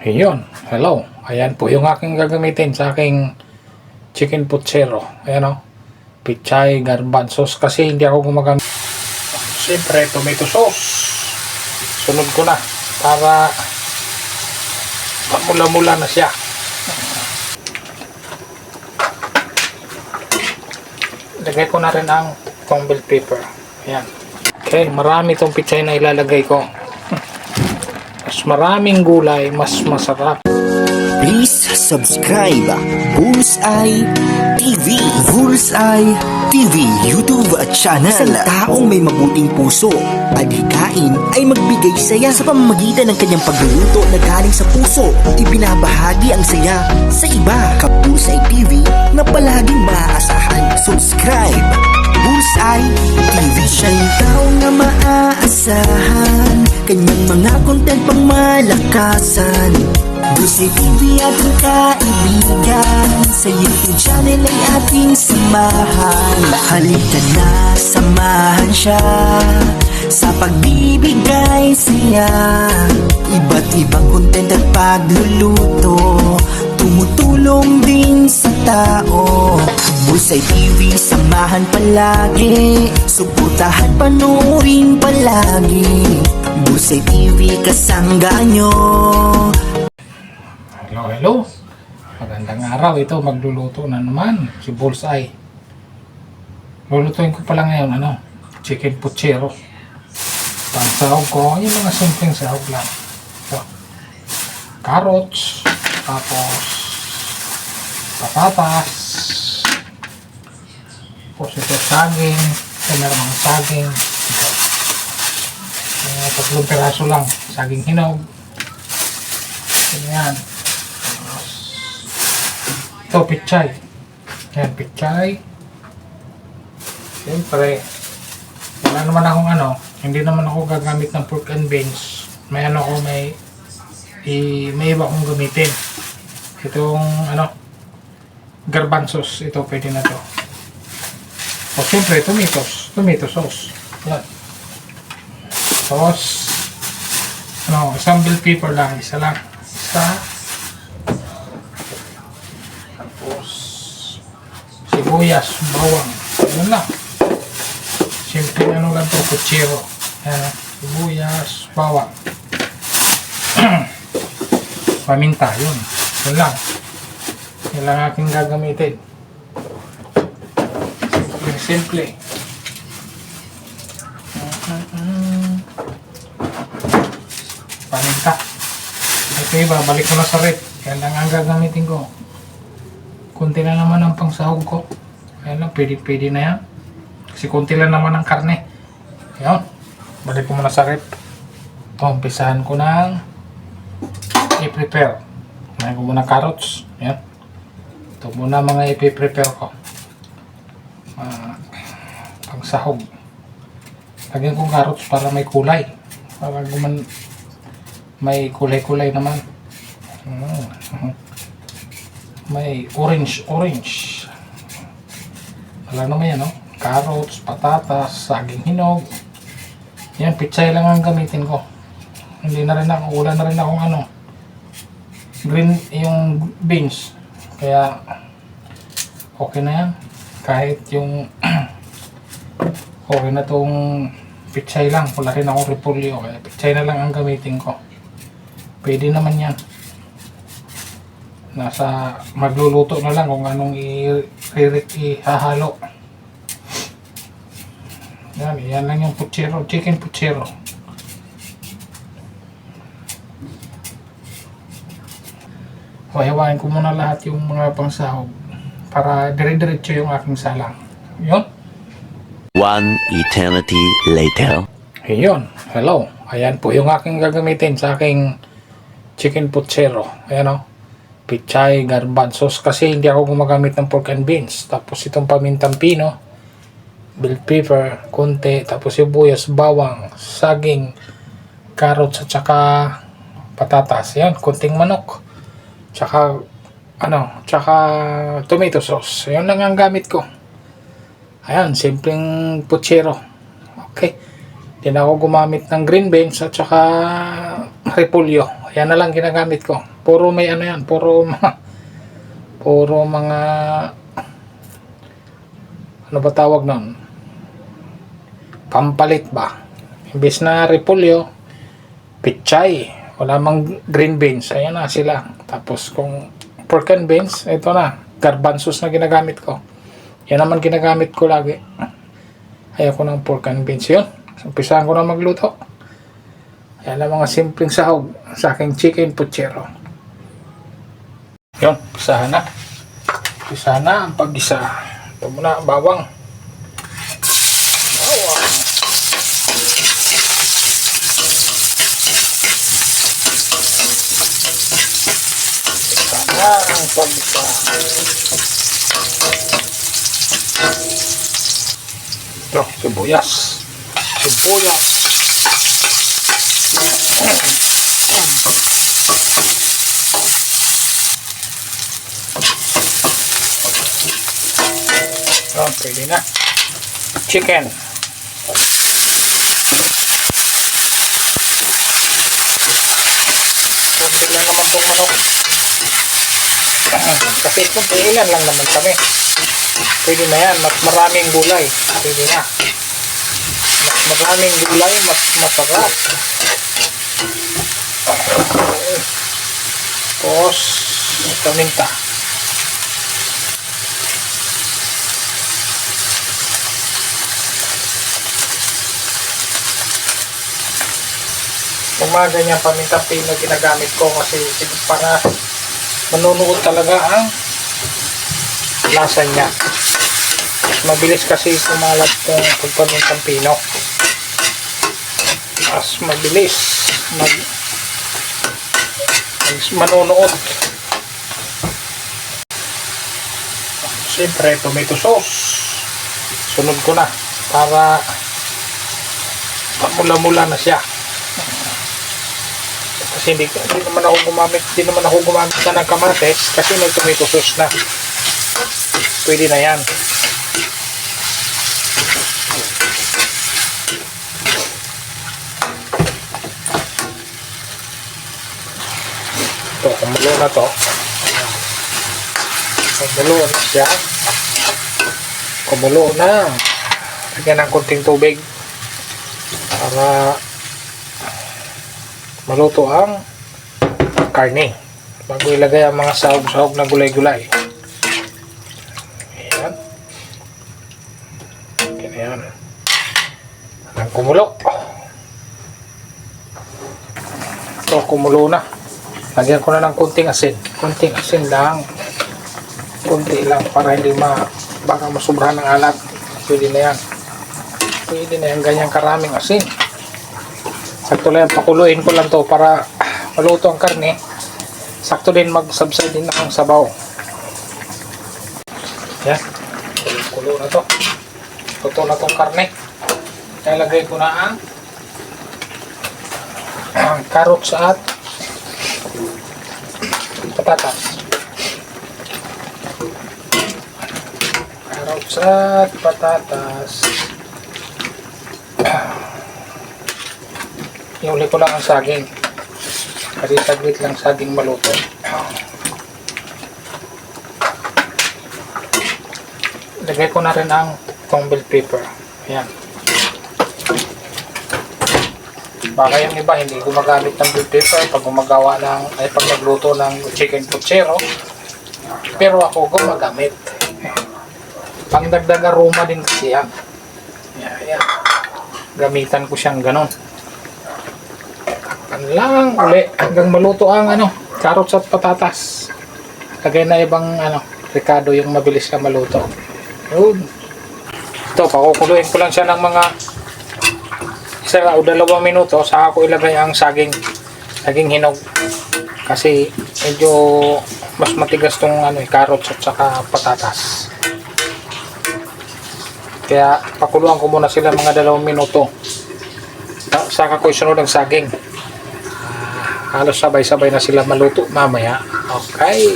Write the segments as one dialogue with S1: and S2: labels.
S1: Ayun, hello. Ayan po yung aking gagamitin sa aking chicken puchero. Ayan o. Pichay, garbanzos. Kasi hindi ako gumagamit. Siyempre, tomato sauce. Sunod ko na para mamula-mula na siya. Lagay ko na rin ang itong bell pepper. Ayan. Okay, marami itong pichay na ilalagay ko. Mas maraming gulay, mas masarap.
S2: Please subscribe Bullseye TV. Bullseye TV YouTube channel. Isang taong may mabuting puso, adhikain ay magbigay saya sa pamamagitan ng kanyang pagluluto na galing sa puso. Ibinabahagi ang saya sa iba. Bullseye TV na palaging maaasahan. Subscribe Bullseye TV. Siya'y tao na maaasahan, kanyang mga content pang malakasan. Bullseye TV ating kaibigan, sa YouTube channel ay ating samahan. Halika na, samahan siya sa pagbibigay saya. Iba't ibang content at pagluluto, tumutulong din sa tao. Bullseye TV, samahan palagi, suportahan, panoorin palagi. Bullseye TV, kasangga nyo.
S1: Hello, hello. Magandang araw. Ito, magluluto na naman si Bullseye. Lulutuin ko pala ngayon, chicken puchero. Pansahog ko, yung mga simpleng sahog lang. Ito, carrots, tapos patatas, tapos ito saging, ito meron mga saging, ito, tatlong piraso lang, saging hinog, ganyan. Ito, pichay. Yan, pichay. Siyempre, wala naman akong hindi naman ako gagamit ng pork and beans. May may iba akong gamitin. Itong, garbanzos. Ito, pwede na to. O, siyempre, tomato sauce. Yan. Tapos, isang bell pepper lang. Isa lang. Isa. Sibuyas, bawang, yun lang. Simple lang to, puchero. Sibuyas, bawang. Paminta, yun lang. Yun lang aking gagamitin. Simple. Paminta. Ito iba, balik ko na sa rep. Yan lang ang gagamitin ko. Kunti na naman ang pangsahog ko. Ayan lang, pwede na yan. Kasi kunti lang naman ang karne. Ayan. Balik ko muna sa rep. Ito, umpisahan ko ng i-prepare. Ayan ko muna carrots. Ayan. Ito muna mga i-prepare ko. Pangsahog. Lagyan kong carrots para may kulay. Para may kulay-kulay naman. May orange. Wala naman yan, carrots, patatas, saging hinog. Yan, pichay lang ang gamitin ko. Wala na rin akong green yung beans. Kaya, okay na yan. Kahit yung, okay na tong pichay lang. Wala rin akong repolyo. Kaya pichay na lang ang gamitin ko. Pwede naman yan. Nasa magluluto na lang kung anong ihahalo. Yan lang yung puchero, chicken puchero. Hawain ko muna lahat yung mga pangsahog para dire-diretso yung aking salang. Yun.
S2: One eternity later.
S1: Ayun, hello. Ayan po yung aking gagamitin sa aking chicken puchero. Ayan pichay, garbanzos, kasi hindi ako gumagamit ng pork and beans. Tapos itong pamintang pino, bell pepper, konti, tapos sibuyas, bawang, saging, carrots, at saka patatas. Yan, konting manok. Tsaka tomato sauce. Yan lang ang gamit ko. Ayan, simpleng puchero. Okay. Hindi na ako gumamit ng green beans at saka repolyo. Yan na lang ginagamit ko. Puro may ano yan, puro mga ano ba tawag nun? Pampalit ba? Imbis na repolyo, pichay. Wala mang green beans. Ayan na sila. Tapos kung pork and beans, ito na. Garbanzos na ginagamit ko. Yan naman ginagamit ko lagi. Ayaw ko ng pork and beans. Yun. Umpisahan ko na magluto. Yan ang mga simpleng sahog sa aking chicken puchero. Yun. Umpisahan na. Umpisahan na ang pag-isa. Ito muna ang bawang. Ang pag-isa. Ito, sibuyas. Sibuyas. Oh, pwede na. Chicken. Kunti lang naman itong manok. Kasi kung ilan lang naman kami. Pwede na yan. Mas maraming gulay. Pwede na. Mas maraming gulay, mas masarap. Tapos, paminta. Yung mga ganyan paminta pino ginagamit ko kasi para manunuot talaga ang lasa niya. Mabilis kasi kumalat kung pagpamintang pino. Mas mabilis manunuot. Siyempre, tomato sauce. Sunod ko na para mula-mula na siya. Kasi hindi naman ako gumamit ng kamates kasi may tomato sauce na. Pwede na yan. Ito, kumulo na to. Kumulo na siya. Kumulo na. Lagyan ng konting tubig para maluto ang karne. Bago ilagay ang mga sahog-sahog na gulay-gulay. Ayan. Ayan. Ang kumulo. Ito, kumulo na. Lagyan ko na ng konting asin. Konting asin lang. Konti lang para hindi baka masubrahan ng alat. Pwede na yan. Pwede na yan. Ganyang karaming asin. Sakto lang, pakuluin ko lang to para maluto ang karne. Sakto din mag-subside din ang sabaw. Yan. Kulo na to. Luto na tong karne. Ilagay ko na ang carrots at patatas. Carrots at patatas. Iuli ko lang ang saging. Kasi saglit lang saging maluto. Lagay ko na rin ang bell pepper. Ayan. Baka yung iba hindi gumagamit ng bell pepper pag pag magluto ng chicken puchero. Pero ako gumagamit. Pangdagdag aroma din kasi yan. Ayan. Gamitan ko siyang ganon. Lang uli hanggang maluto ang carrots at patatas. Lagay na ibang ricado yung mabilis na maluto. Yun. Ito, pakukuluin ko lang siya ng mga 1 o 2 minuto saka ko ilagay ang saging hinog. Kasi medyo mas matigas tong carrots at saka patatas. Kaya pakuluan ko muna sila mga 2 minuto. Saka ko isunod ang saging. Halos sabay-sabay na sila maluto mamaya. Okay.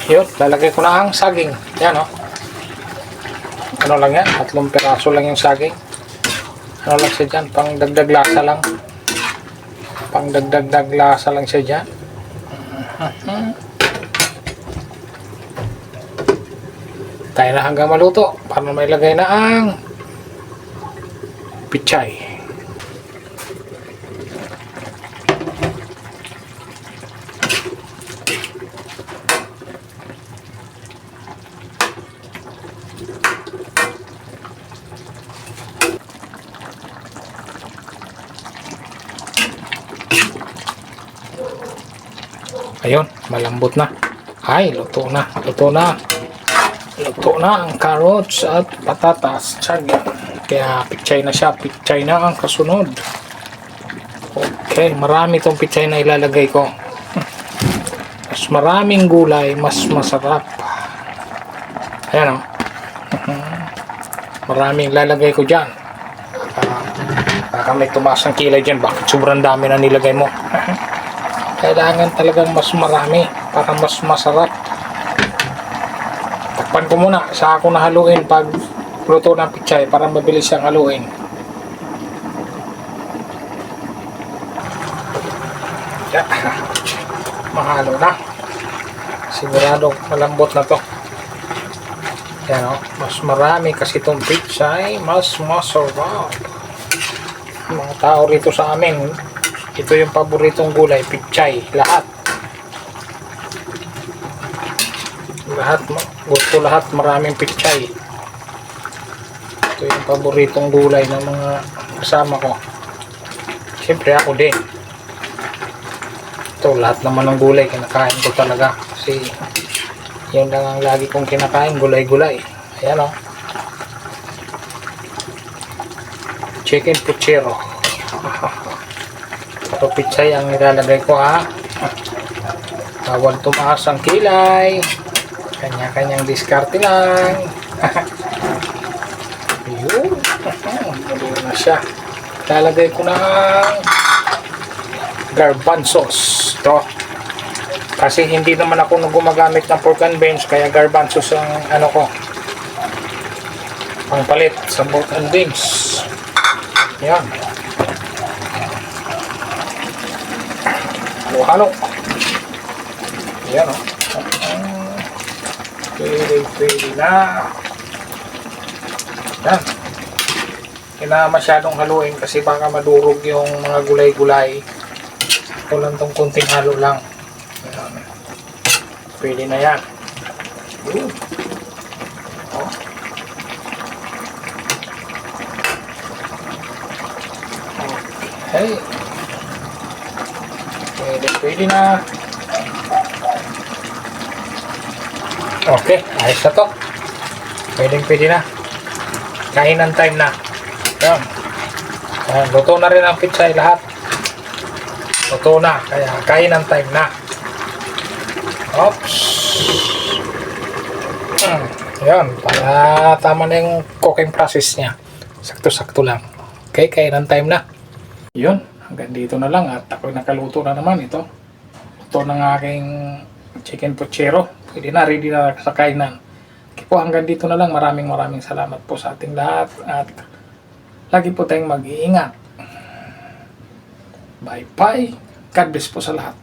S1: Yun, lalagay ko na ang saging. Yan Ano lang yan? 3 piraso lang yung saging. Ano lang siya dyan? Pang dagdag lasa lang. Pang dagdag lasa lang siya dyan. Tayo na hanggang maluto para may lagay na ang pichay. Ayun, malambot na. Ay, luto na. Luto na. Luto na ang carrots at patatas. Tsagyan. Kaya pichay na siya. Pichay na ang kasunod. Okay, marami itong pichay na ilalagay ko. Mas maraming gulay, mas masarap. Ayan o. Maraming ilalagay ko dyan. Baka may tumaas ng kilay dyan. Bakit sobrang dami na nilagay mo? Kailangan talagang mas marami para mas masarap. Takpan ko muna sa ako na haluin pag luto ng pichay para mabilis siyang haluin. Yeah. Mahalo na. Sigurado malambot na to. Yan o. Mas marami kasi itong pichay, mas masarap. Mga tao rito sa amin, ito yung paboritong gulay, pichay, lahat. Gusto lahat, maraming pichay. Ito yung paboritong gulay ng mga kasama ko. Siyempre ako din. Ito, lahat naman ng gulay, kinakain ko talaga. Kasi, yun lang ang lagi kong kinakain, gulay-gulay. Ayan o. Chicken puchero. Ito pichay ang nilalagay ko ha. Bawal tumaas ang kilay. Kanya-kanyang diskarte lang. Ayun. Ayun na siya. Lalagay ko ng garbanzos. Ito. Kasi hindi naman ako gumagamit ng pork and beans. Kaya garbanzos ang ano ko. Pangpalit sa pork and beans. Yan. Halo-halo. Ayan o. Pwede na. Yan. Kailangan masyadong haluin kasi baka madurog yung mga gulay-gulay. Ito lang itong kunting halo lang. Ayan. Pwede na yan. Okay. Pwede na. Okay, ayos na to. Pwede na. Kainan time na. Yan. Luto na rin ang pichay lahat. Luto na. Kaya kainan time na. Oops. Yan. Para tama na yung cooking process niya. Sakto-sakto lang. Okay, kainan time na. Yun. Hanggang dito na lang at ako'y nakaluto na naman ito. Ito ng aking chicken puchero. Pwede na, ready na sa kainan. Okay po, hanggang dito na lang. Maraming salamat po sa ating lahat at lagi po tayong mag-iingat. Bye-bye. God bless po sa lahat.